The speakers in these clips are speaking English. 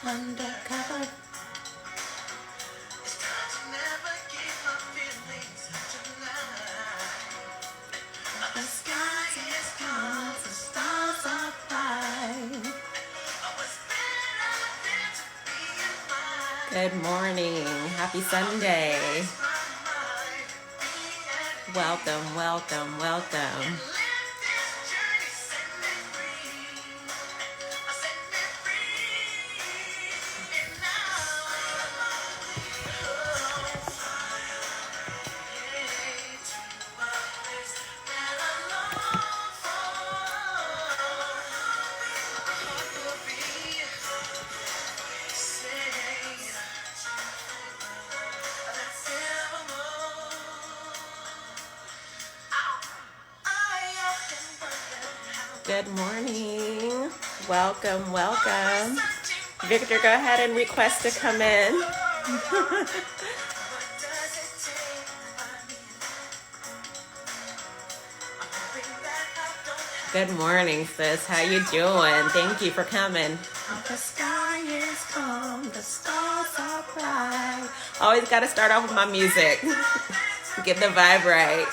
undercover. The sky is calm, the stars are bright. Good morning. Happy Sunday. Welcome, welcome, welcome. Good morning. Welcome, welcome. Victor, go ahead and request to come in. Good morning, sis. How you doing? Thank you for coming. The sky is calm, the stars are bright. Always got to start off with my music. Get the vibe right.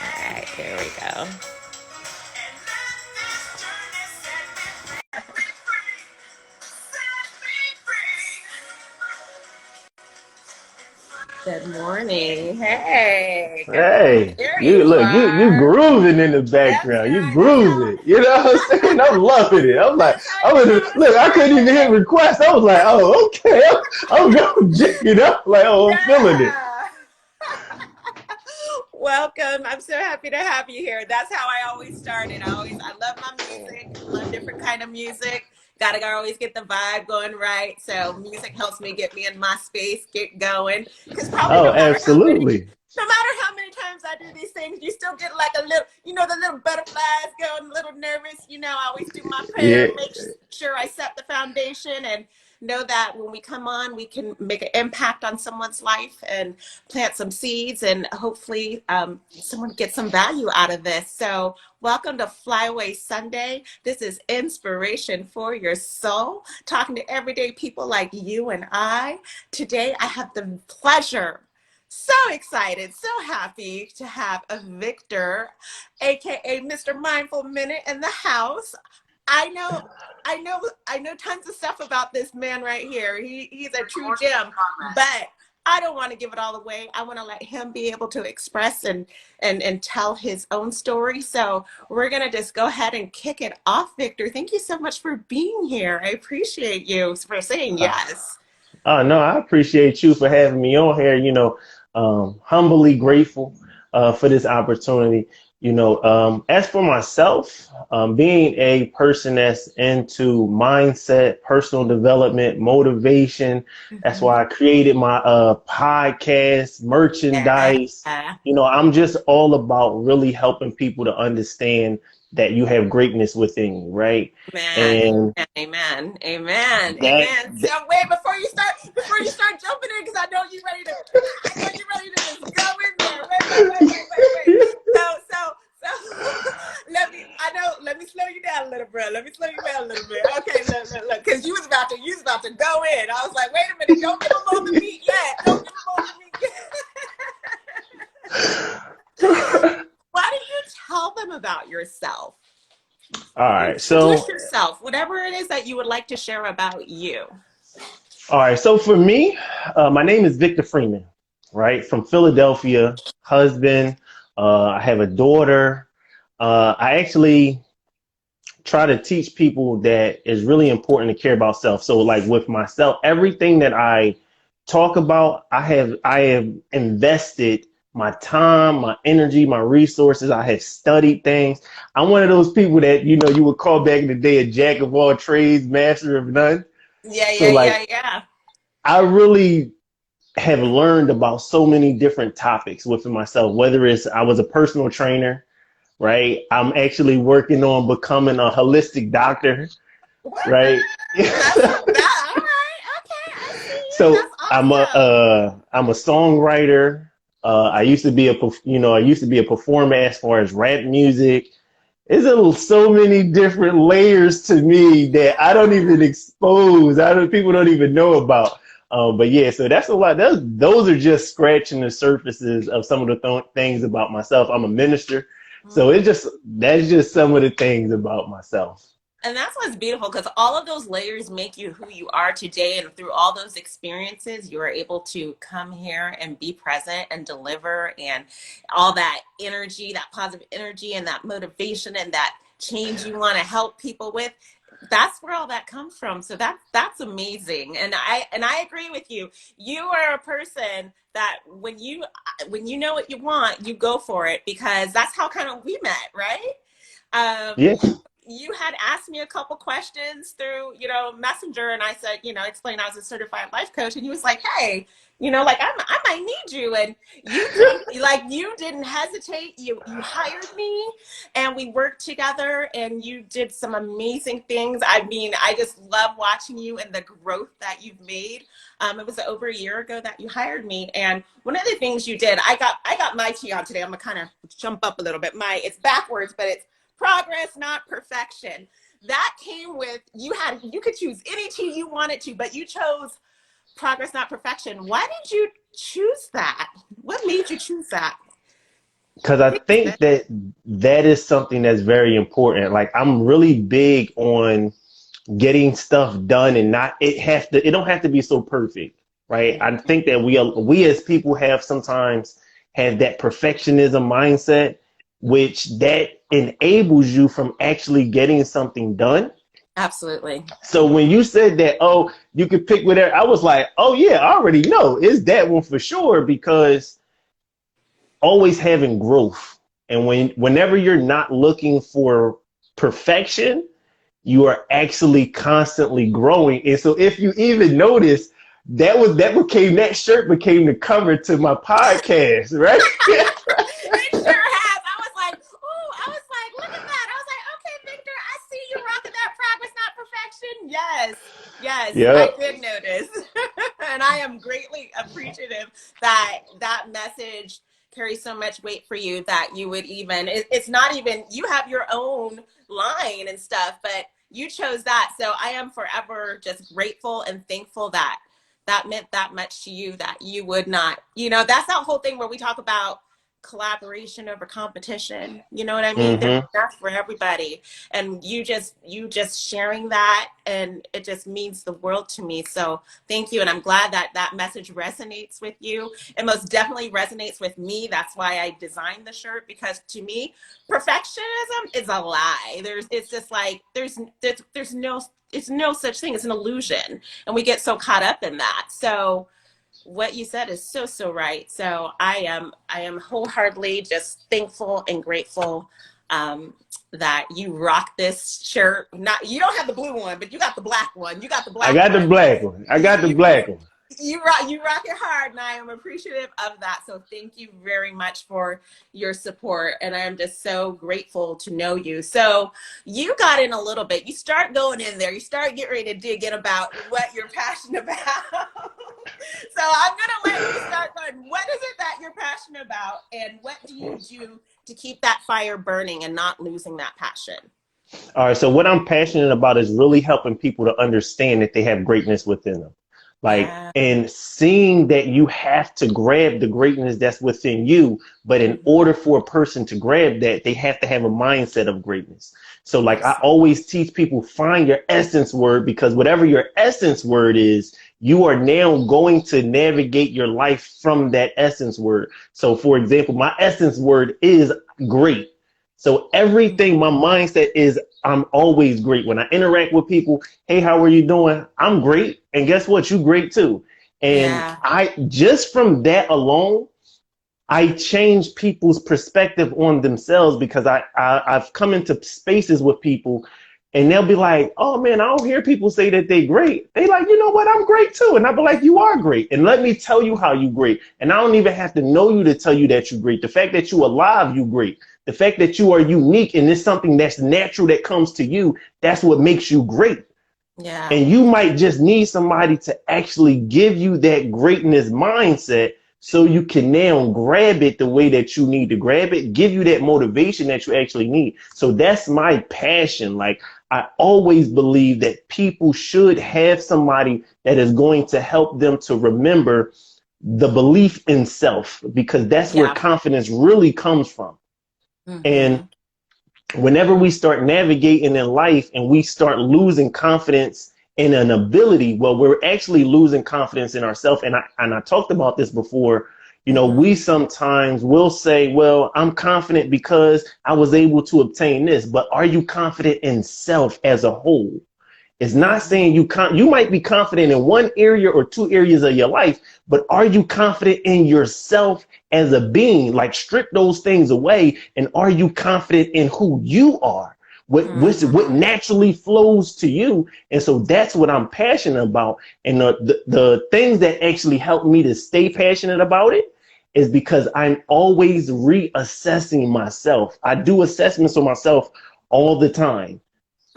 All right, here we go. Good morning. Hey. Hey, There you you look, you are. grooving in the That's background. You right. That's how grooving. You know what I'm saying? I'm loving it. I'm like, that's how you know to look, I start couldn't your even hit day. request. I was like, oh, okay. I'm going to jack it up. Like, oh, I'm feeling it. Yeah. Welcome. I'm so happy to have you here. That's how I always started. I love my music, love different kind of music. Gotta always get the vibe going right. So music helps me get me in my space, get going. Because probably Oh, absolutely. no matter how many times I do these things, you still get like a little, the little butterflies going, a little nervous. I always do my prayer, Yeah. make sure I set the foundation and know that when we come on, we can make an impact on someone's life and plant some seeds and hopefully someone gets some value out of this. So welcome to Flyway Sunday. This is inspiration for your soul, talking to everyday people like you and I. Today, I have the pleasure, so excited, so happy to have a Victor, aka Mr. Mindful Minute in the house. I know, I know tons of stuff about this man right here. He's a true gem, but I don't want to give it all away. I want to let him be able to express and tell his own story. So we're gonna just go ahead and kick it off, Victor. Thank you so much for being here. I appreciate you for saying Uh, yes. no, I appreciate you for having me on here. Humbly grateful for this opportunity. As for myself, being a person that's into mindset, personal development, motivation, that's Mhm. why I created my podcast, Yeah. merchandise. I'm just all about really helping people to understand that you have greatness within you, right? Man, And amen, amen, that, amen. So wait, before you start jumping in, because I know you're ready to just go in there. Wait. So, let me slow you down a little, bro. Let me slow you down a little bit. Okay, look, because you was about to go in. I was like, wait a minute, don't give him all the meat yet. Don't give him all the meat yet. Why don't you tell them about yourself? all right. Introduce So yourself, whatever it is that you would like to share about you. All right. So for me, my name is Victor Freeman, right? From Philadelphia, husband. I have a daughter. I actually try to teach people that it's really important to care about self. So like with myself, everything that I talk about, I have invested my time, my energy, my resources. I have studied things. I'm one of those people that, you would call back in the day a jack of all trades, master of none. Yeah, So like yeah. I really have learned about so many different topics within myself, whether it's I was a personal trainer, right? I'm actually working on becoming a holistic doctor, What? right? That's that. All right. Okay, I see you. So That's awesome. I'm a songwriter. I used to be a performer as far as rap music. so many different layers to me that I don't even expose. People don't even know about. But yeah, so that's a lot. Those are just scratching the surfaces of some of the things about myself. I'm a minister, so that's just some of the things about myself. And that's what's beautiful, because all of those layers make you who you are today. And through all those experiences, you are able to come here and be present and deliver, and all that energy, that positive energy and that motivation and that change you want to help people with. That's where all that comes from. So that's amazing. And I agree with you. You are a person that when you know what you want, you go for it, because that's how kind of we met, right? Yeah. You had asked me a couple questions through, Messenger, and I said, explain I was a certified life coach, and you was like, hey, like I might need you, and you didn't hesitate. You hired me, and we worked together, and you did some amazing things. I mean, I just love watching you and the growth that you've made. It was over a year ago that you hired me, and one of the things you did, I got my tea on today. I'm gonna kind of jump up a little bit. It's backwards, but it's progress, not perfection. That came with, you could choose any tea you wanted to, but you chose progress, not perfection. Why did you choose that? What made you choose that? Because I think that is something that's very important. Like, I'm really big on getting stuff done, and it don't have to be so perfect, right? I think that we as people sometimes have that perfectionism mindset, which that enables you from actually getting something done. Absolutely. So when you said that, oh, you could pick whatever, I was like, oh yeah, I already know it's that one for sure, because always having growth. And whenever you're not looking for perfection, you are actually constantly growing. And so if you even notice, that shirt became the cover to my podcast, right? It sure has. I was like, look at that. I was like, okay, Victor, I see you rocking that progress, not perfection. Yes, Yep. I did notice. And I am greatly appreciative that message carries so much weight for you, that you would it's not even, you have your own line and stuff, but you chose that. So I am forever just grateful and thankful that meant that much to you, that you would not, that's that whole thing where we talk about collaboration over competition. You know what I mean? There's enough for everybody. And you just sharing that, and it just means the world to me. So thank you. And I'm glad that message resonates with you. It most definitely resonates with me. That's why I designed the shirt, because to me, perfectionism is a lie. It's just like, there's no such thing. It's an illusion. And we get so caught up in that. So what you said is so right. So I am wholeheartedly just thankful and grateful that you rock this shirt. You don't have the blue one, but you got the black one. You got the black one. I got the black one. You rock it hard, and I am appreciative of that. So thank you very much for your support, and I am just so grateful to know you. So you got in a little bit. You start going in there. You start getting ready to dig in about what you're passionate about. So I'm gonna let you start going. What is it that you're passionate about, and what do you do to keep that fire burning and not losing that passion? All right. So what I'm passionate about is really helping people to understand that they have greatness within them. And seeing that you have to grab the greatness that's within you. But in order for a person to grab that, they have to have a mindset of greatness. So I always teach people, find your essence word, because whatever your essence word is, you are now going to navigate your life from that essence word. So for example, my essence word is great. So everything, my mindset is, I'm always great. When I interact with people, hey, how are you doing? I'm great. And guess what? You great too. And I just from that alone, I change people's perspective on themselves, because I've come into spaces with people and they'll be like, oh man, I don't hear people say that they great. They like, you know what? I'm great too. And I'll be like, you are great. And let me tell you how you great. And I don't even have to know you to tell you that you're great. The fact that you alive, you great. The fact that you are unique and it's something that's natural that comes to you, that's what makes you great. And you might just need somebody to actually give you that greatness mindset so you can now grab it the way that you need to grab it, give you that motivation that you actually need. So that's my passion. Like, I always believe that people should have somebody that is going to help them to remember the belief in self, because that's where Yeah. confidence really comes from. And Hmm. whenever we start navigating in life and we start losing confidence in an ability, well, we're actually losing confidence in ourselves. And I talked about this before. You know, Hmm. we sometimes will say, well, I'm confident because I was able to obtain this, but are you confident in self as a whole? It's not Hmm. saying you might be confident in one area or two areas of your life, but are you confident in yourself as a being? Like, strip those things away, and are you confident in who you are? What Hmm. naturally flows to you? And so that's what I'm passionate about. And the things that actually help me to stay passionate about it is because I'm always reassessing myself. I do assessments of myself all the time.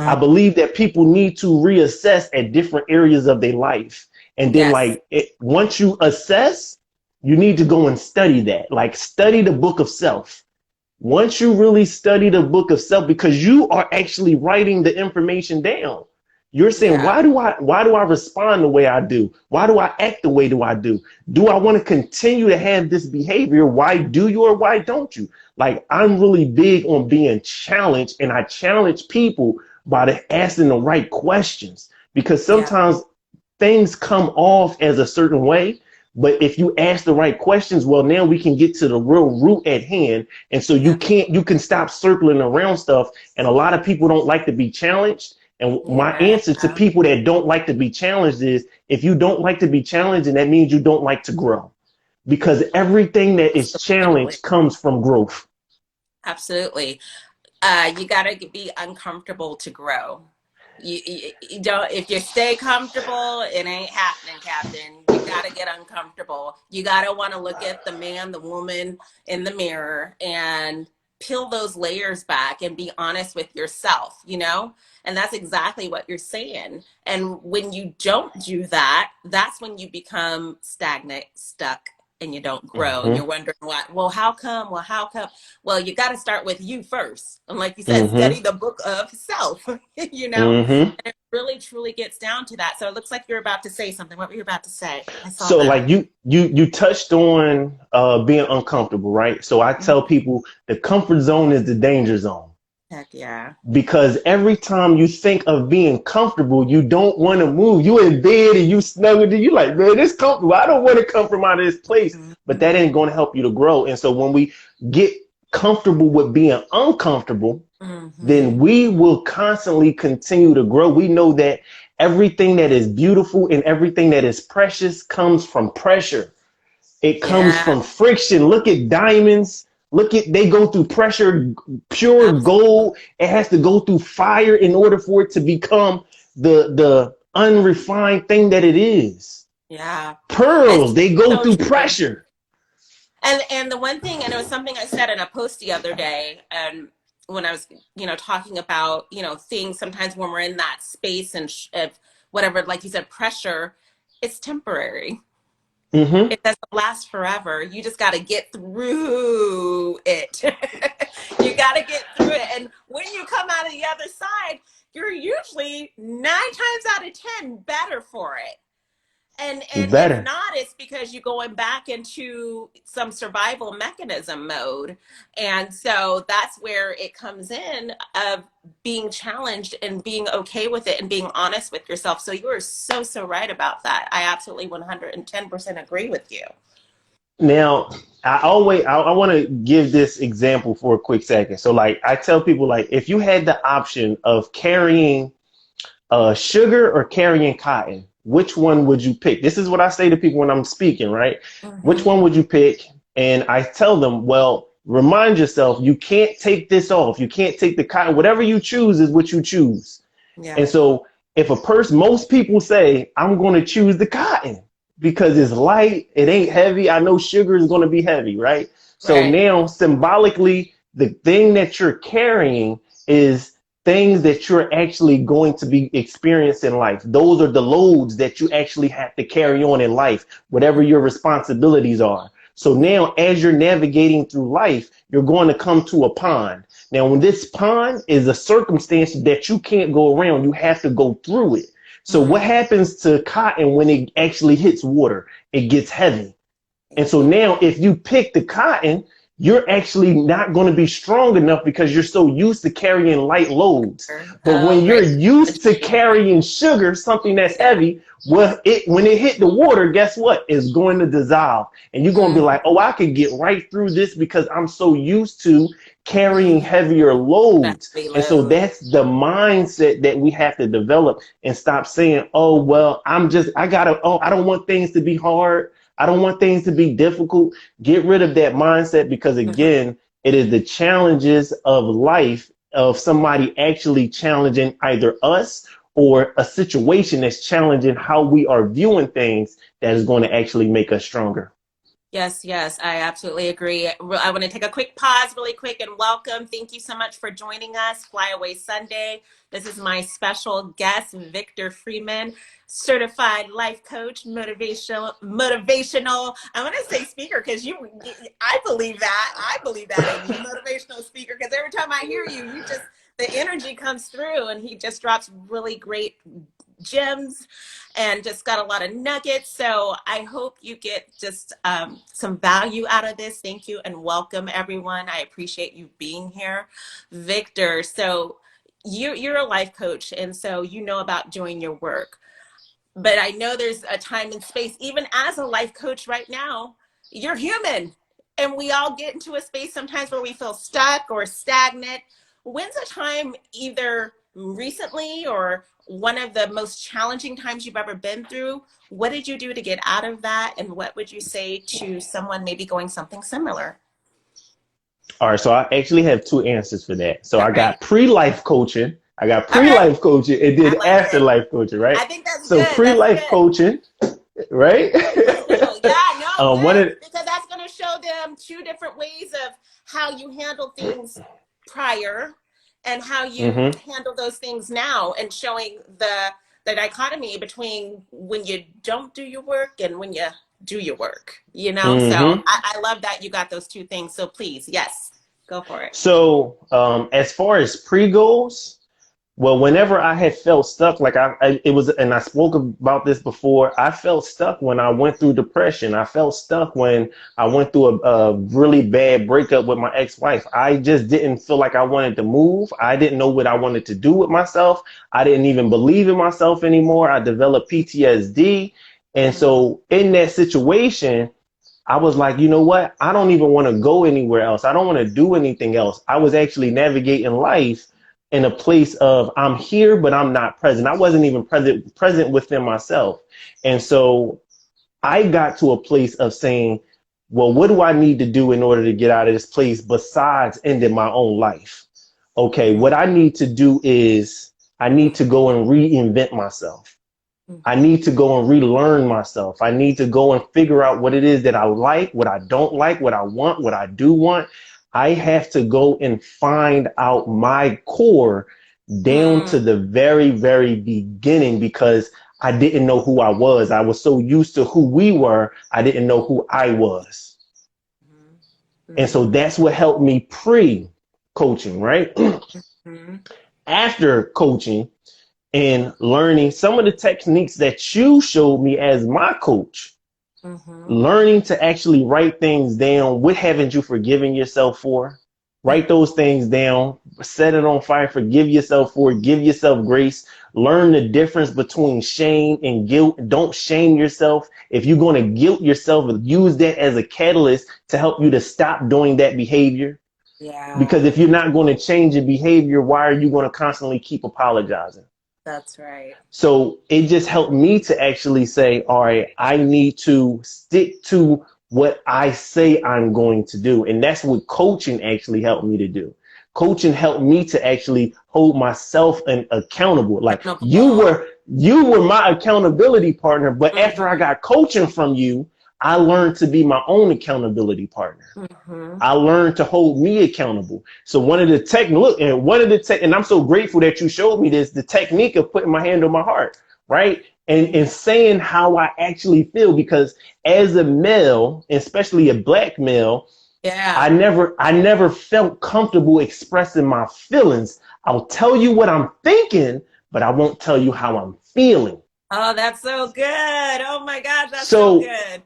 I believe that people need to reassess at different areas of their life. And then, Yes. like, once you assess, you need to go and study that. Like, study the book of self. Once you really study the book of self, because you are actually writing the information down. You're saying, Yeah. why do I respond the way I do? Why do I act the way do I do? Do I want to continue to have this behavior? Why do you or why don't you? Like, I'm really big on being challenged, and I challenge people by asking the right questions, because Yeah. sometimes things come off as a certain way. But if you ask the right questions, well, now we can get to the real root at hand. And so Yeah. you can stop circling around stuff. And a lot of people don't like to be challenged. And my Yeah. answer to people that don't like to be challenged is, if you don't like to be challenged, and that means you don't like to grow, because everything that is Absolutely. challenged comes from growth. Absolutely. You got to be uncomfortable to grow. You don't, if you stay comfortable, it ain't happening, Captain. You got to get uncomfortable. You got to want to look at the man, the woman in the mirror and peel those layers back and be honest with yourself, you know? And that's exactly what you're saying. And when you don't do that, that's when you become stagnant, stuck, and you don't grow. And Hmm. you're wondering why. Well, how come? Well, how come? Well, you got to start with you first. And like you said, Hmm. study the book of self, you know? Hmm. And it really truly gets down to that. So it looks like you're about to say something. What were you about to say? I saw So, like, that. you touched on being uncomfortable, right? So I tell Mhm. people the comfort zone is the danger zone, Heck yeah. because every time you think of being comfortable, you don't want to move. You in bed and you snuggled and you like, man, it's comfortable. I don't want to come from out of this place. But that ain't going to help you to grow. And so when we get comfortable with being uncomfortable, then Hmm. we will constantly continue to grow. We know that everything that is beautiful and everything that is precious comes from pressure. It comes Yeah, from friction. Look at diamonds. Look at, they go through pressure. Pure absolutely. gold, it has to go through fire in order for it to become the unrefined thing that it is. Yeah. It's Pearls, they go so through true. pressure. And the one thing, and it was something I said in a post the other day, and when I was, talking about, things sometimes when we're in that space and of whatever, like you said, pressure, it's temporary. Hmm. It doesn't last forever. You just got to get through it. You got to get through it. And when you come out of the other side, you're usually 9 times out of 10 better for it. And if Better. not, it's because you're going back into some survival mechanism mode. And so that's where it comes in of being challenged and being okay with it and being honest with yourself. So you are so, so right about that. I absolutely 110% agree with you. Now, I want to give this example for a quick second. So, like, I tell people, like, if you had the option of carrying sugar or carrying cotton, which one would you pick? This is what I say to people when I'm speaking, right? Which Hmm. one would you pick? And I tell them, well, remind yourself, you can't take this off. You can't take the cotton. Whatever you choose is what you choose. Yeah. And so if a person, most people say, I'm going to choose the cotton because it's light, it ain't heavy. I know sugar is going to be heavy, right? So Right. now symbolically, the thing that you're carrying is things that you're actually going to be experiencing in life. Those are the loads that you actually have to carry on in life, whatever your responsibilities are. So now as you're navigating through life, you're going to come to a pond. Now, when this pond is a circumstance that you can't go around, you have to go through it. So what happens to cotton when it actually hits water? It gets heavy. And so now if you pick the cotton, you're actually not going to be strong enough because you're so used to carrying light loads. But when you're used to carrying sugar, something that's heavy, well, when it hit the water, guess what? It's going to dissolve. And you're going to be like, oh, I could get right through this because I'm so used to carrying heavier loads. And so that's the mindset that we have to develop and stop saying, oh, well, I don't want things to be hard. I don't want things to be difficult. Get rid of that mindset because, again, it is the challenges of life of somebody actually challenging either us or a situation that's challenging how we are viewing things that is going to actually make us stronger. Yes, yes, I absolutely agree. I want to take a quick pause really quick and welcome. Thank you so much for joining us, Flyaway Sunday. This is my special guest, Victor Freeman, certified life coach, motivational, I want to say speaker because I believe that in you, motivational speaker, because every time I hear you, the energy comes through and he just drops really great gems and just got a lot of nuggets. So I hope you get just some value out of this. Thank you and welcome everyone. I appreciate you being here. Victor, so you're a life coach and so you know about doing your work. But I know there's a time and space, even as a life coach right now, you're human. And we all get into a space sometimes where we feel stuck or stagnant. When's a time either recently or one of the most challenging times you've ever been through? What did you do to get out of that? And what would you say to someone maybe going something similar? All right. So I actually have two answers for that. So I got pre-life coaching. I got pre-life coaching and then after life coaching, right? I think that's so good. So pre-life coaching, right? Yeah, no, because that's going to show them two different ways of how you handle things prior and how you handle those things now, and showing the dichotomy between when you don't do your work and when you do your work, you know? So I love that you got those two things. So please, yes, go for it. So as far as pre-goals, well, whenever I had felt stuck, like and I spoke about this before, I felt stuck when I went through depression. I felt stuck when I went through a really bad breakup with my ex-wife. I just didn't feel like I wanted to move. I didn't know what I wanted to do with myself. I didn't even believe in myself anymore. I developed PTSD. And so in that situation, I was like, you know what? I don't even want to go anywhere else. I don't want to do anything else. I was actually navigating life in a place of I'm here, but I'm not present. I wasn't even present within myself. And so I got to a place of saying, well, what do I need to do in order to get out of this place besides ending my own life? Okay, what I need to do is I need to go and reinvent myself. I need to go and relearn myself. I need to go and figure out what it is that I like, what I don't like, what I want, what I do want. I have to go and find out my core down to the very, very beginning, because I didn't know who I was. I was so used to who we were, I didn't know who I was. And so that's what helped me pre-coaching, right? After coaching and learning some of the techniques that you showed me as my coach, learning to actually write things down. What haven't you forgiven yourself for? Write those things down, set it on fire, forgive yourself for it, give yourself grace, learn the difference between shame and guilt. Don't shame yourself. If you're going to guilt yourself, use that as a catalyst to help you to stop doing that behavior. Yeah. Because if you're not going to change your behavior, why are you going to constantly keep apologizing? That's right. So it just helped me to actually say, all right, I need to stick to what I say I'm going to do. And that's what coaching actually helped me to do. Coaching helped me to actually hold myself accountable. Like you were my accountability partner, but after I got coaching from you, I learned to be my own accountability partner. I learned to hold me accountable. So one of the and I'm so grateful that you showed me this, the technique of putting my hand on my heart, right? and saying how I actually feel, because as a male, especially a black male, Yeah. I never felt comfortable expressing my feelings. I'll tell you what I'm thinking, but I won't tell you how I'm feeling. Oh, that's so good. Oh my gosh, that's so So good.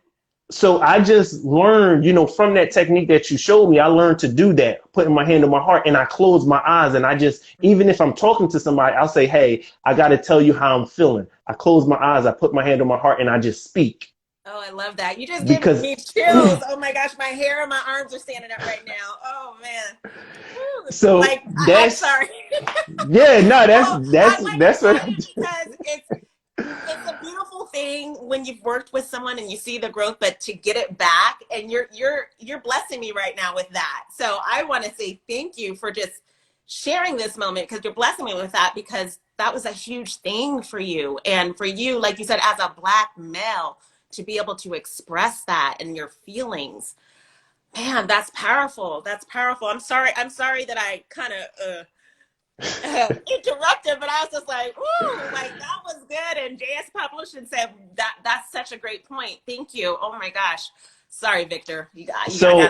so I just learned, from that technique that you showed me, I learned to do that, putting my hand on my heart, and I close my eyes, and I just, even if I'm talking to somebody, I'll say, hey, I got to tell you how I'm feeling. I close my eyes, I put my hand on my heart, and I just speak. Oh, I love that. You just gave Because me chills. Oh my gosh, my hair and my arms are standing up right now. Oh man. Woo. so Like I'm that's, sorry. yeah, no, that's Oh, that's I'm like that's what excited because it's a beautiful thing when you've worked with someone and you see the growth, but to get it back, and you're blessing me right now with that. So I want to say thank you for just sharing this moment, because you're blessing me with that, because that was a huge thing for you, and for you, like you said, as a black male, to be able to express that and your feelings. Man, that's powerful. That's powerful. I'm sorry that I kind of interrupted, but I was just like, ooh, like that was good. And JS Publishing said that's such a great point. Thank you. Oh my gosh. Sorry, Victor. so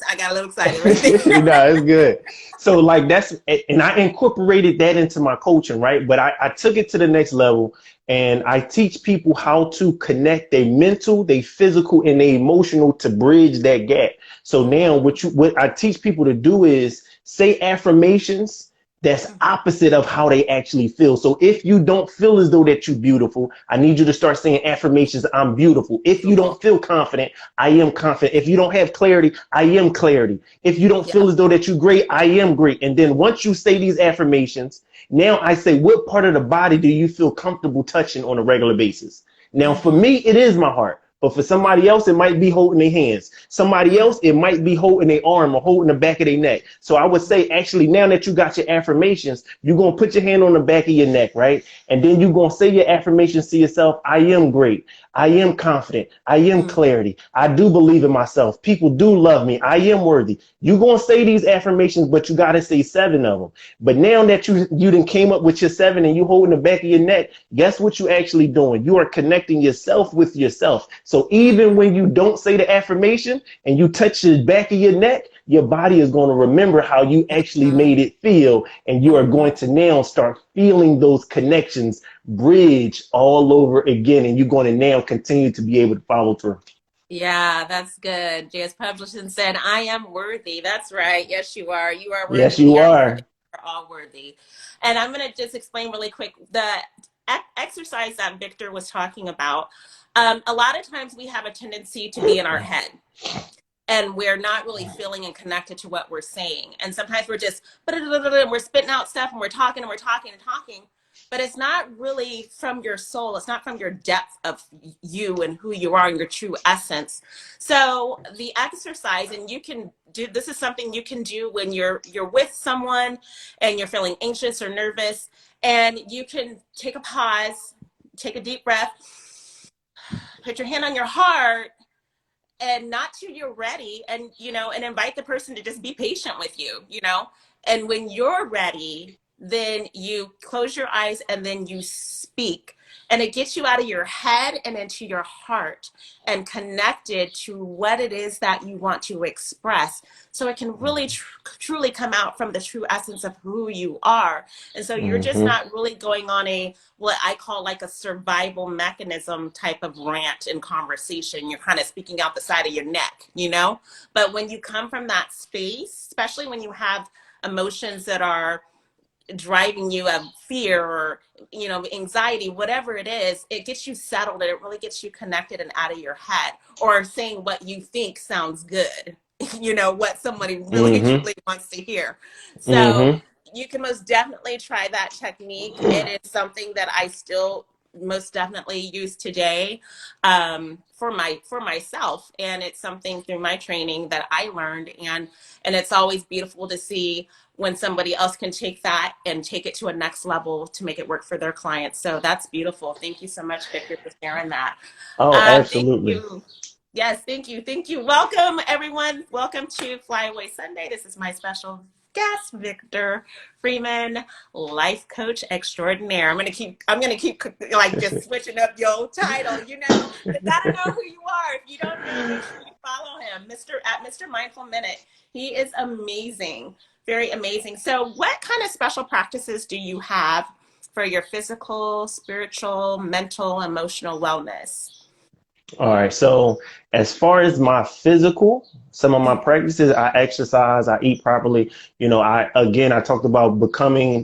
I got a little excited right there. no, it's good. So like that's, and I incorporated that into my coaching, right? But I took it to the next level, and I teach people how to connect their mental, their physical, and their emotional to bridge that gap. So now what I teach people to do is say affirmations that's opposite of how they actually feel. So if you don't feel as though that you're beautiful, I need you to start saying affirmations. I'm beautiful. If you Beautiful. don't feel confident, I am confident. If you don't have clarity, I am clarity. If you don't Yeah. feel as though that you're great, I am great. And then once you say these affirmations, now I say, what part of the body do you feel comfortable touching on a regular basis? Now, for Mm-hmm. me, it is my heart. But for somebody else, it might be holding their hands. Somebody else, it might be holding their arm or holding the back of their neck. So I would say, actually, now that you got your affirmations, you're going to put your hand on the back of your neck, right? And then you're going to say your affirmations to yourself. I am great. I am confident. I am Mm-hmm. clarity. I do believe in myself. People do love me. I am worthy. You're going to say these affirmations, but you got to say 7 of them. But now that you done came up with your 7 and you holding the back of your neck, guess what you actually doing? You are connecting yourself with yourself. So even when you don't say the affirmation and you touch the back of your neck, your body is going to remember how you actually made it feel. And you are Mm-hmm. going to now start feeling those connections bridge all over again. And you're going to now continue to be able to follow through. Yeah, that's good. JS Publishing said, I am worthy. That's right. Yes, you are. You are worthy. Yes, We you are worthy. are. We're all worthy. And I'm going to just explain really quick the exercise that Victor was talking about. A lot of times we have a tendency to be in our head, and we're not really feeling and connected to what we're saying. And sometimes we're just, we're spitting out stuff, and we're talking and we're talking and talking, but it's not really from your soul. It's not from your depth of you and who you are and your true essence. So the exercise, and you can do, this is something you can do when you're with someone and you're feeling anxious or nervous, and you can take a pause, take a deep breath, put your hand on your heart, and not till you're ready, and and invite the person to just be patient with you, and when you're ready, then you close your eyes and then you speak, and it gets you out of your head and into your heart and connected to what it is that you want to express, so it can really truly come out from the true essence of who you are. And so you're just Mm-hmm. not really going on a, what I call, like a survival mechanism type of rant in conversation. You're kind of speaking out the side of your neck. But when you come from that space, especially when you have emotions that are driving you, of fear or anxiety, whatever it is, it gets you settled, and it really gets you connected and out of your head, or saying what you think sounds good, what somebody really Mm-hmm. truly wants to hear. So Mm-hmm. you can most definitely try that technique. It is something that I still most definitely use today, for myself, and it's something through my training that I learned, and it's always beautiful to see when somebody else can take that and take it to a next level to make it work for their clients. So that's beautiful. Thank you so much, Victor, for sharing that. Oh, Thank absolutely. you. Yes, thank you. Thank you. Welcome, everyone. Welcome to Flyaway Sunday. This is my special guest, Victor Freeman, life coach extraordinaire. I'm gonna keep like just switching up your title. You know, you gotta know who you are. If you don't know, make sure you follow him, Mr. Mindful Minute. He is amazing, very amazing. So, what kind of special practices do you have for your physical, spiritual, mental, emotional wellness? All right. So as far as my physical, some of my practices, I exercise, I eat properly. I talked about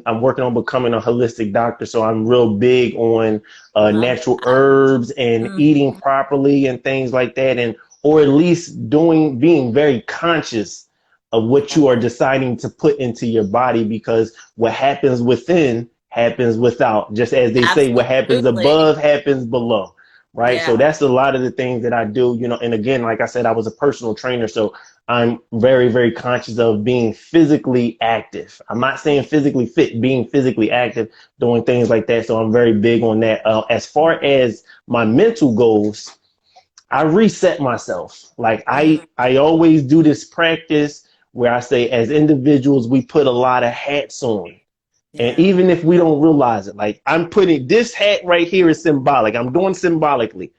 I'm working on becoming a holistic doctor. So I'm real big on Love natural that. herbs and eating Mhm. properly and things like that. Or at least being very conscious of what Yeah, you are deciding to put into your body, because what happens within happens without. Just as they say, what happens absolutely. above happens below. Right. So Yeah. that's a lot of the things that I do, and again, like I said, I was a personal trainer. So I'm very, very conscious of being physically active. I'm not saying physically fit, being physically active, doing things like that. So I'm very big on that. As far as my mental goals, I reset myself. Like Mhm. I always do this practice where I say, as individuals, we put a lot of hats on. And Yeah. even if we don't realize it, like I'm putting this hat right here is symbolic. I'm doing symbolically.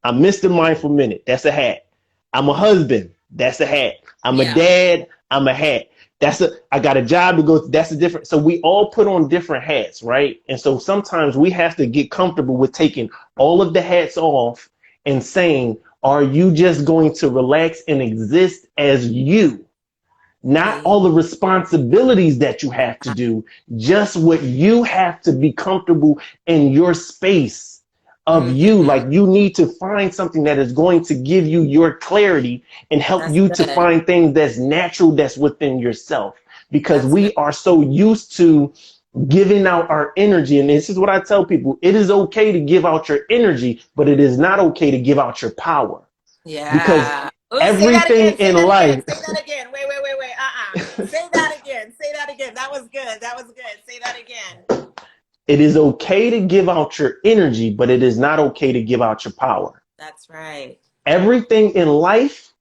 I'm Mr. Mindful Minute. That's a hat. I'm a husband. That's a hat. I'm a Yeah. dad. I'm a hat. I got a job to go to. That's a different. So we all put on different hats, right? And so sometimes we have to get comfortable with taking all of the hats off and saying, are you just going to relax and exist as you? Not Hey. all the responsibilities that you have to do, just what you have to be comfortable in your space of you. Mm-hmm. Like you need to find something that is going to give you your clarity and help That's you to good. find things that's natural, that's within yourself. Because That's good. we are so used to giving out our energy. And this is what I tell people. It is okay to give out your energy, but it is not okay to give out your power, because Yeah. Oh, say that everything again. Say in that again. life, Say that again. Wait. Say that again. Say that again. That was good. That was good. Say that again. it is okay to give out your energy, but it is not okay to give out your power. That's right. Everything in life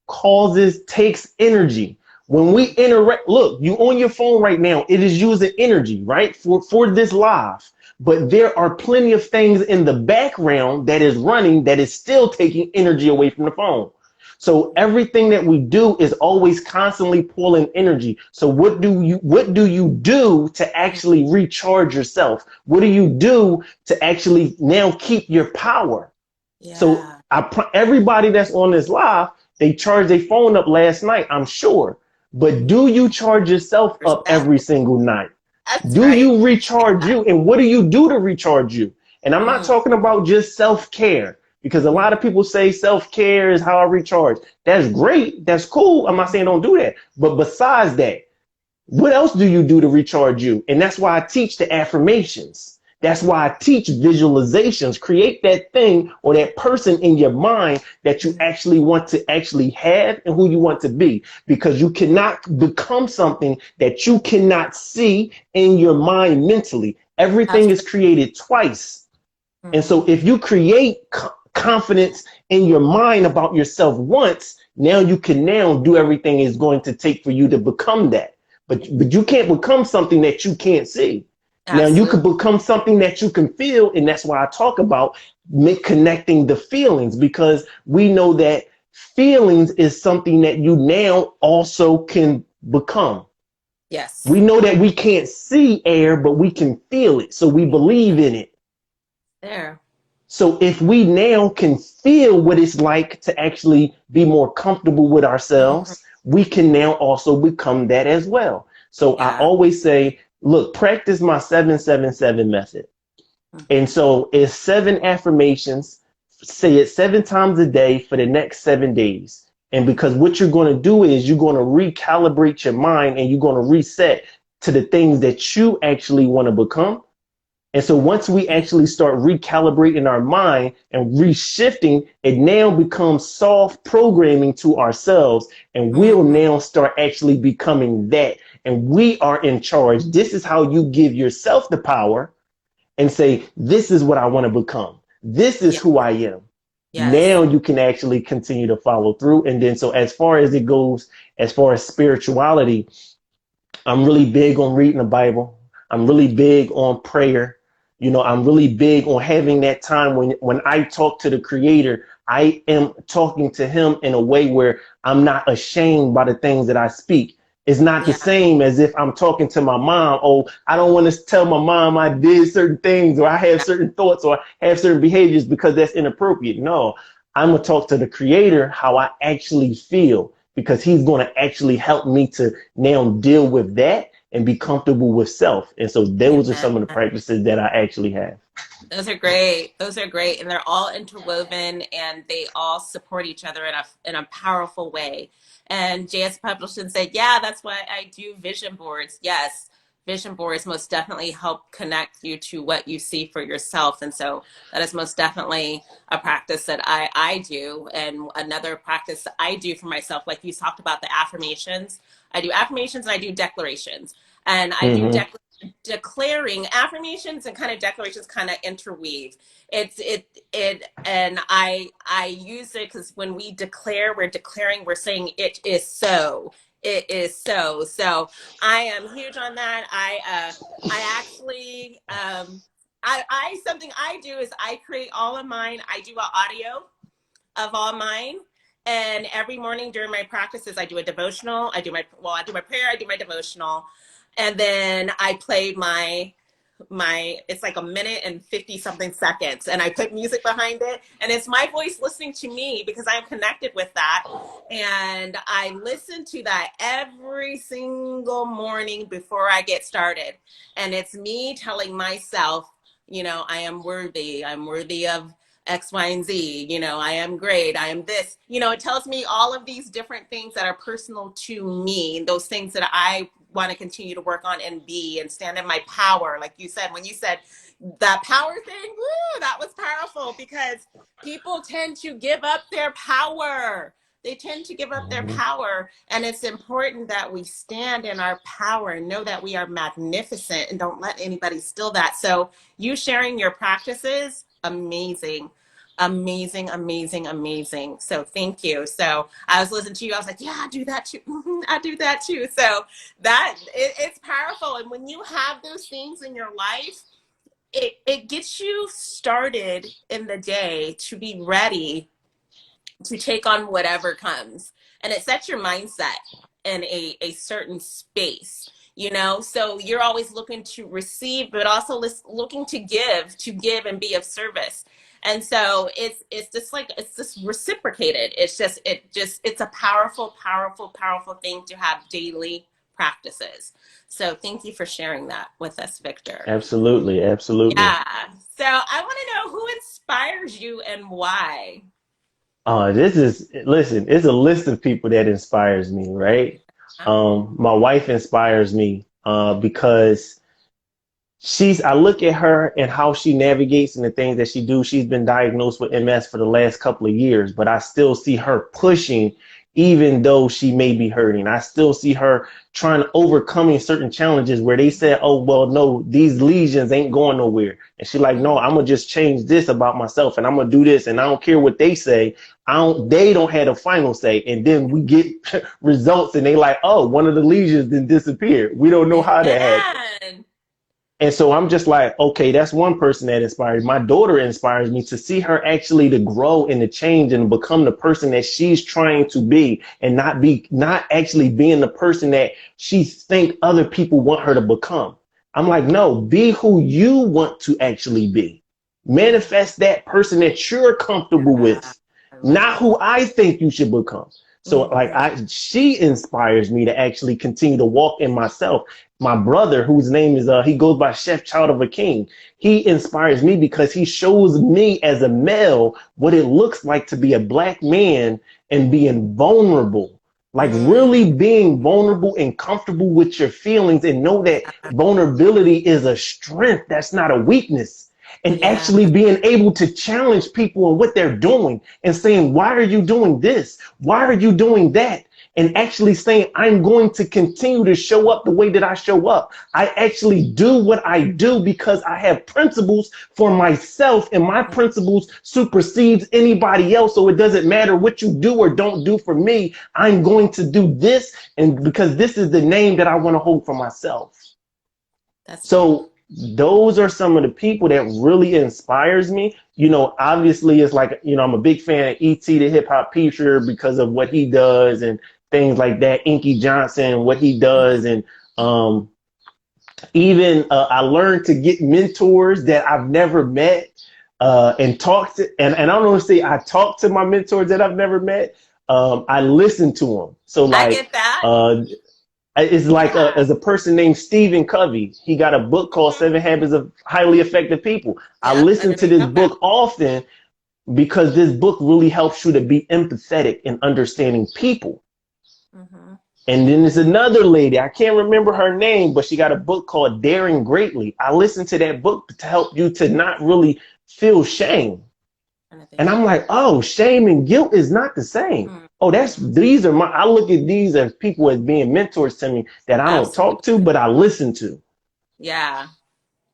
takes energy. When we interact, look, you on your phone right now, it is using energy, right? For this live. But there are plenty of things in the background that is running that is still taking energy away from the phone. So everything that we do is always constantly pulling energy. So what do you do to actually recharge yourself? What do you do to actually now keep your power? So Yeah. everybody that's on this live, they charged their phone up last night, I'm sure. But do you charge yourself up Percent. every single night? That's Do right. you recharge Yeah. you? And what do you do to recharge you? And I'm not Mm, talking about just self-care, because a lot mm, of people say self-care is how I recharge. That's great. That's cool. I'm not saying don't do that. But besides that, what else do you do to recharge you? And that's why I teach the affirmations. That's why I teach visualizations. Create that thing or that person in your mind that you mm. actually want to actually have and who you want to be, because you cannot become something that you cannot see in your mind mentally. Everything is Absolutely. created twice. And so Mm. if you create confidence in your mind about yourself once, now you can now do everything it's going to take for you to become that. But you can't become something that you can't see. Now you Absolutely. could become something that you can feel, and that's why I talk about connecting the feelings, because we know that feelings is something that you now also can become. We Yes. know that we can't see air, but we can feel it, so we believe in it. There. So if we now can feel what it's like to actually be more comfortable with Mhm. ourselves, we can now also become that as well. So I Yeah. always say, look, practice my 777 method. Mhm. And so it's 7 affirmations. Say it 7 times a day for the next 7 days. And because what you're going to do is you're going to recalibrate your mind and you're going to reset to the things that you actually want to become. And so once we Mhm. actually start recalibrating our mind and reshifting, it now becomes soft programming to ourselves. And we'll Mhm. now start actually becoming that. And we are in charge. This is how you give yourself the power and say, this is what I want to become. This is Yeah. who I am. Yes. Now you can actually continue to follow through. And then, so as far as it goes, as far as spirituality, I'm really big on reading the Bible. I'm really big on prayer. You know, I'm really big on having that time when I talk to the creator, I am talking to him in a way where I'm not ashamed by the things that I speak. It's not the Yeah. same as if I'm talking to my mom. Oh, I don't want to tell my mom I did certain things or I have certain thoughts or have certain behaviors because that's inappropriate. No, I'm going to talk to the creator how I actually feel because he's going to actually help me to now deal with that and be comfortable with self. And so those are Yeah. some of the practices that I actually have. Those are great. Those are great. And they're all interwoven and they all support each other in a powerful way. And J.S. Publishing said, yeah, that's why I do vision boards. Yes, vision boards most definitely help connect you to what you see for yourself. And so that is most definitely a practice that I do. And another practice I do for myself, like you talked about the affirmations. I do affirmations and I do declarations. And I do Mm-hmm. declaring affirmations and kind of declarations kind of interweave. And I use it because when we declare, we're declaring, we're saying it is so. It is so. So I am huge on that. I actually I something I do is I create all of mine. I do an audio of all mine. And every morning during my practices, I do a devotional. I do my prayer, I do my devotional, and then I play my it's like a minute and 50 something seconds and I put music behind it and it's my voice listening to me because I'm connected with that and I listen to that every single morning before I get started and it's me telling myself, you know, I am worthy, I'm worthy of X, Y, and Z, you know, I am great, I am this, you know, it tells me all of these different things that are personal to me, those things that I want to continue to work on and be and stand in my power. Like you said, when you said that power thing, woo, that was powerful because people tend to give up their power. They tend to give up their Mm-hmm. power. And it's important that we stand in our power and know that we are magnificent and don't let anybody steal that. So you sharing your practices, amazing. Amazing, amazing, amazing. So thank you. So I was listening to you. I was like, yeah, I do that too. I do that too. So it's powerful. And when you have those things in your life, it gets you started in the day to be ready to take on whatever comes. And it sets your mindset in a certain space, you know? So you're always looking to receive, but also looking to give and be of service. And so it's just like it's just reciprocated. It's a powerful, powerful, powerful thing to have daily practices. So thank you for sharing that with us, Victor. Absolutely. Absolutely. Yeah. So I want to know who inspires you and why. Listen, it's a list of people that inspires me, right? My wife inspires me, because I look at her and how she navigates and the things that she do. She's been diagnosed with MS for the last couple of years, but I still see her pushing, even though she may be hurting. I still see her trying to overcoming certain challenges where they said, oh, well, no, these lesions ain't going nowhere. And she's like, no, I'm going to just change this about myself and I'm going to do this. And I don't care what they say. They don't have the final say. And then we get results and they like, oh, one of the lesions then disappeared. We don't know how that happened. Amen. And so I'm just like, okay, that's one person that inspires. My daughter inspires me to see her actually to grow and to change and become the person that she's trying to be and not actually being the person that she think other people want her to become. I'm like, no, be who you want to actually be. Manifest that person that you're comfortable Yeah, with, I love not it. who I think you should become. So like Mhm. she inspires me to actually continue to walk in myself. My brother, whose name is he goes by Chef Child of a King. He inspires me because he shows me as a male what it looks like to be a black man and being vulnerable. Like Mm. really being vulnerable and comfortable with your feelings and know that vulnerability is a strength. That's not a weakness. And Yeah, actually being able to challenge people on what they're doing and saying, why are you doing this? Why are you doing that? and actually saying, I'm going to continue to show up the way that I show up. I actually do what I do because I have principles for myself, and my principles supersedes anybody else. So it doesn't matter what you do or don't do for me. I'm going to do this, and because this is the name that I want to hold for myself. So those are some of the people that really inspires me. You know, obviously it's like, you know, I'm a big fan of E.T. the hip hop preacher because of what he does and things like that. Inky Johnson, what he does. And even I learned to get mentors that I've never met and talk to. And I don't want to say I talk to my mentors that I've never met. I listen to them. So like, I get that. It's like as a person named Stephen Covey. He got a book called 7 Habits of Highly Effective People. I listen to this book often because this book really helps you to be empathetic and understanding people. And then there's another lady, I can't remember her name, but she got a book called Daring Greatly. I listened to that book to help you to not really feel shame. And I'm like, oh, shame and guilt is not the same. Oh, I look at these as people as being mentors to me that I don't talk to, but I listen to. Yeah.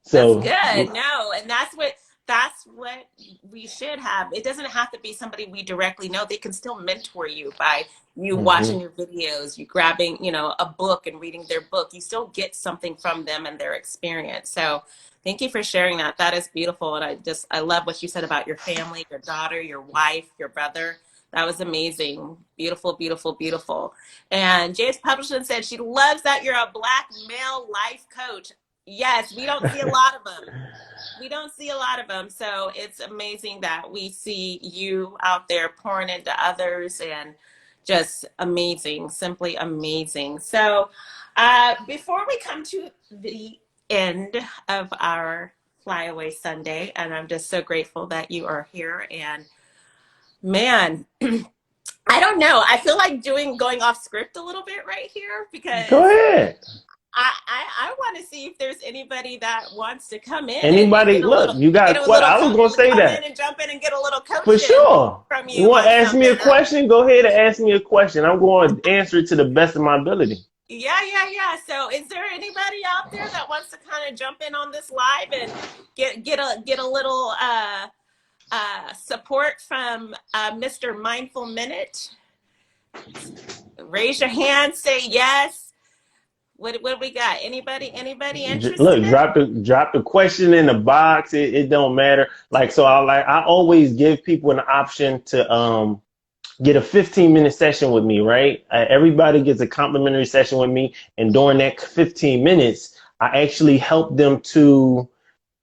So that's good. No, and that's what we should have. It doesn't have to be somebody we directly know. They can still mentor you by you watching your videos, you grabbing, you know, a book and reading their book. You still get something from them and their experience. So thank you for sharing that. That is beautiful. And I love what you said about your family, your daughter, your wife, your brother. That was amazing. Beautiful, beautiful, beautiful. And James Publishing said she loves that you're a Black male life coach. Yes, we don't see a lot of them. We don't see a lot of them. So it's amazing that we see you out there pouring into others, and just amazing, simply amazing. So before we come to the end of our Flyaway Sunday, and I'm just so grateful that you are here. And man, I don't know. I feel like going off script a little bit right here because go ahead. I want to see if there's anybody that wants to come in. Anybody, look, you got a question. I was going to say that. And jump in and get a little coaching. For sure. From you. You want to ask me a question? Go ahead and ask me a question. I'm going to answer it to the best of my ability. Yeah. So is there anybody out there that wants to kind of jump in on this live and get a little support from Mr. Mindful Minute? Raise your hand, say yes. What we got? Anybody interested? Look, drop the question in the box. It don't matter. Like, so I always give people an option to get a 15-minute session with me, right? Everybody gets a complimentary session with me, and during that 15 minutes, I actually help them to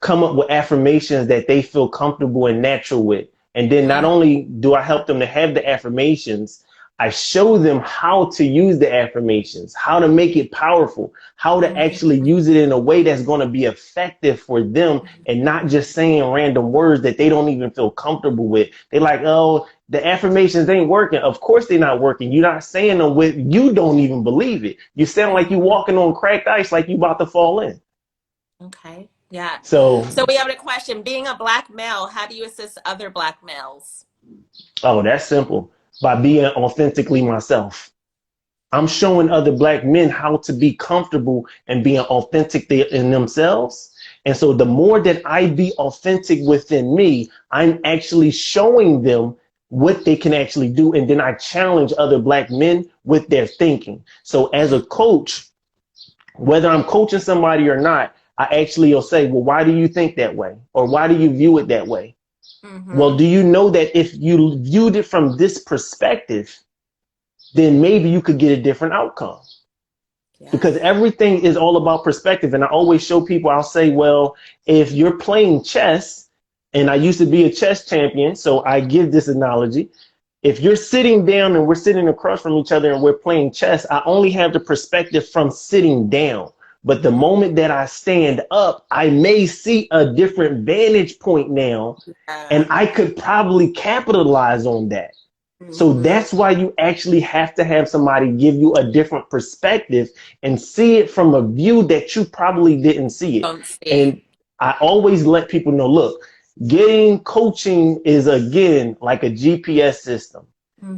come up with affirmations that they feel comfortable and natural with. And then not only do I help them to have the affirmations, I show them how to use the affirmations, how to make it powerful, how to actually use it in a way that's going to be effective for them, and not just saying random words that they don't even feel comfortable with. They're like, oh, the affirmations ain't working. Of course they're not working. You're not saying them with, you don't even believe it. You sound like you're walking on cracked ice, like you about to fall in. Okay. Yeah. So we have a question. Being a Black male, how do you assist other Black males? Oh, that's simple. By being authentically myself. I'm showing other Black men how to be comfortable and being authentic in themselves. And so the more that I be authentic within me, I'm actually showing them what they can actually do. And then I challenge other Black men with their thinking. So as a coach, whether I'm coaching somebody or not, I actually will say, well, why do you think that way? Or why do you view it that way? Well, do you know that if you viewed it from this perspective, then maybe you could get a different outcome? Yeah. Because everything is all about perspective. And I always show people, I'll say, well, if you're playing chess, and I used to be a chess champion, so I give this analogy. If you're sitting down and we're sitting across from each other and we're playing chess, I only have the perspective from sitting down. But the moment that I stand up, I may see a different vantage point now, and I could probably capitalize on that. So that's why you actually have to have somebody give you a different perspective and see it from a view that you probably didn't see it. And I always let people know, look, getting coaching is, again, like a GPS system.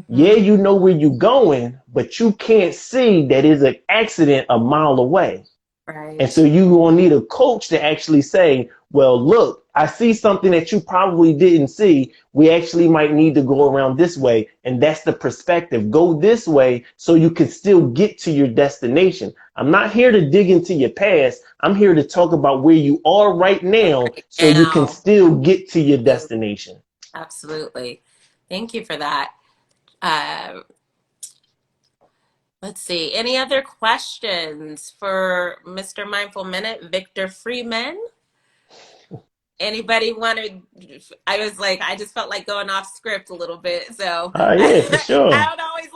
Yeah, Mm-hmm. you know where you're going, but you can't see that is an accident a mile away. And so Right. you will need a coach to actually say, well, look, I see something that you probably didn't see. We actually might need to go around this way. And that's the perspective. Go this way so you can still get to your destination. I'm not here to dig into your past. I'm here to talk about where you are right now Right so you can now. still get to your destination. Absolutely. Thank you for that. Uh, let's see. Any other questions for Mr. Mindful Minute, Victor Freeman? Anybody want to? I was like, I just felt like going off script a little bit, so Yeah, for I sure. don't always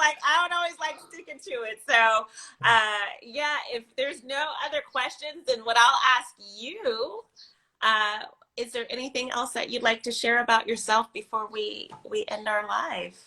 like sticking to it. So, yeah, if there's no other questions, then what I'll ask you, uh, is there anything else that you'd like to share about yourself before we end our live?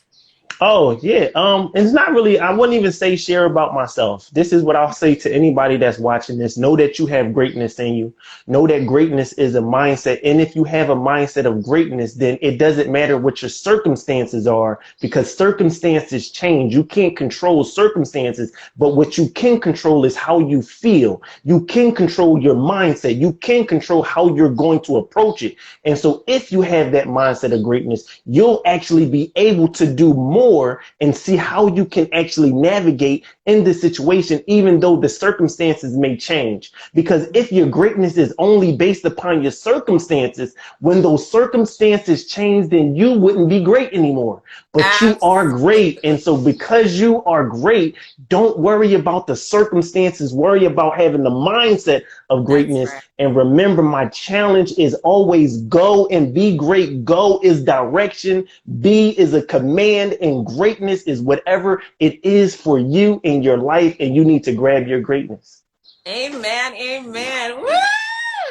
Oh yeah. It's not really, I wouldn't even say share about myself. This is what I'll say to anybody that's watching this. Know that you have greatness in you. Know that greatness is a mindset. And if you have a mindset of greatness, then it doesn't matter what your circumstances are because circumstances change. You can't control circumstances, but what you can control is how you feel. You can control your mindset. You can control how you're going to approach it. And so if you have that mindset of greatness, you'll actually be able to do more and see how you can actually navigate in this situation, even though the circumstances may change. Because if your greatness is only based upon your circumstances, when those circumstances change, then you wouldn't be great anymore. But you are great. And Absolutely. so because you are great, don't worry about the circumstances. Worry about having the mindset of That's greatness. right. And remember, my challenge is always go and be great. Go is direction. B is a command, and greatness is whatever it is for you in your life. And you need to grab your greatness. Amen. Amen. Woo!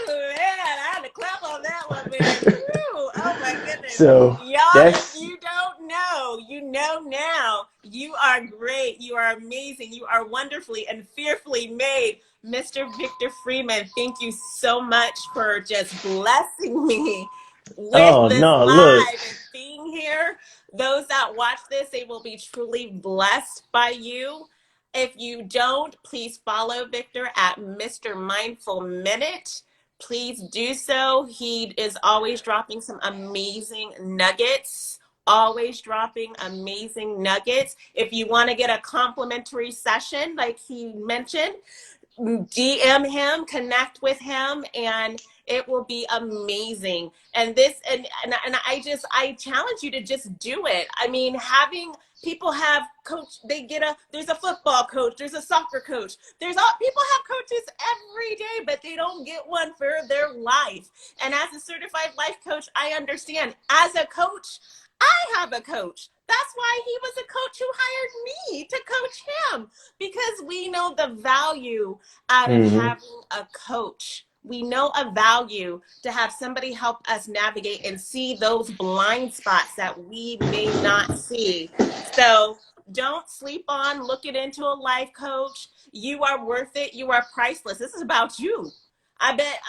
Man, I had to clap on that one, man. Woo! Oh my goodness. So Y'all, if that's, you don't know, you know now. You are great. You are amazing. You are wonderfully and fearfully made. Mr. Victor Freeman, thank you so much for just blessing me with oh this no, look. live and being here. Those that watch this, they will be truly blessed by you. If you don't, please follow Victor at Mr. Mindful Minute. Please do so. He is always dropping some amazing nuggets. Always dropping amazing nuggets. If you want to get a complimentary session, like he mentioned, DM him, connect with him, and it will be amazing. And this, and I challenge you to just do it. I mean, having people have coach, there's a football coach, there's a soccer coach, people have coaches every day, but they don't get one for their life. And as a certified life coach, I understand. As a coach, I have a coach. That's why he was a coach who hired me to coach him because we know the value out of Mhm. having a coach. We know a value to have somebody help us navigate and see those blind spots that we may not see. So don't sleep on looking into a life coach. You are worth it. You are priceless. This is about you.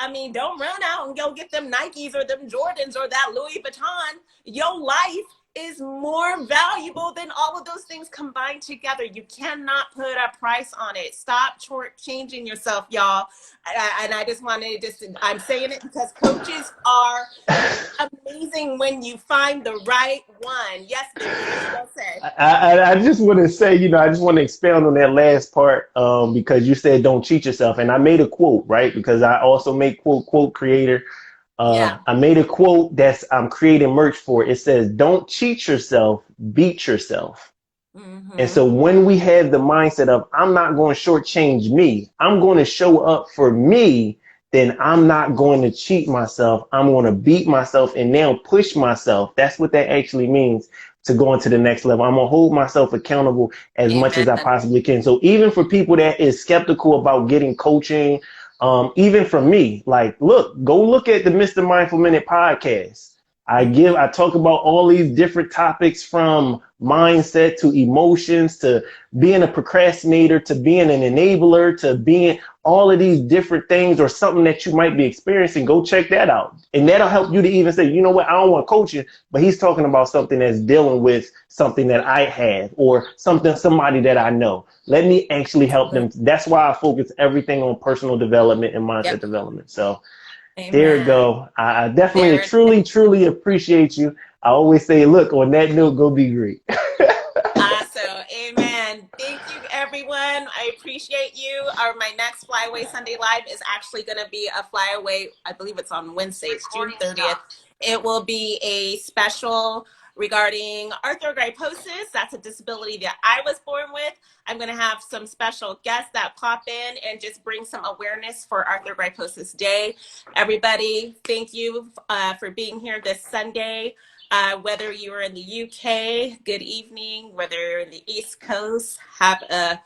I mean, don't run out and go get them Nikes or them Jordans or that Louis Vuitton. Your life is more valuable than all of those things combined together. You cannot put a price on it. Stop changing yourself, y'all. And I just wanted to I'm saying it because coaches are amazing when you find the right one. Yes, Victor, what you gonna say? I just want to say, I just want to expound on that last part because you said don't cheat yourself. And I made a quote, right? Because I also make quote creator. Yeah. I made a quote I'm creating merch for. It says, don't cheat yourself, beat yourself. And Mm-hmm. so when we have the mindset of, I'm not going to shortchange me, I'm going to show up for me, then I'm not going to cheat myself. I'm going to beat myself and now push myself. That's what that actually means to go into the next level. I'm going to hold myself accountable as much as I Amen. possibly can. So even for people that is skeptical about getting coaching, even for me, like, go look at the Mr. Mindful Minute podcast. I talk about all these different topics from mindset to emotions to being a procrastinator to being an enabler to being all of these different things or something that you might be experiencing. Go check that out. And that'll help you to even say, you know what, I don't want coaching, but he's talking about something that's dealing with something that I have or somebody that I know. Let me actually help them. That's why I focus everything on personal development and mindset development. So there you go. I definitely, truly appreciate you. I always say, look, on that note, go be great. Awesome. Amen. Thank you, everyone. I appreciate you. My next Flyaway Sunday Live is actually going to be a Flyaway. I believe it's on Wednesday. It's June 30th. It will be a special regarding arthrogryposis. That's a disability that I was born with. I'm going to have some special guests that pop in and just bring some awareness for Arthrogryposis Day. Everybody, thank you for being here this Sunday. Whether you are in the UK, good evening. Whether you're in the East Coast, have a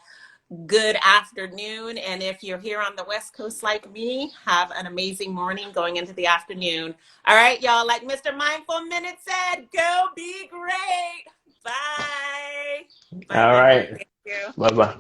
good afternoon. And if you're here on the West Coast like me, have an amazing morning going into the afternoon. All right, y'all, like Mr. Mindful Minute said, go be great. Bye. All right. Thank you. Bye-bye.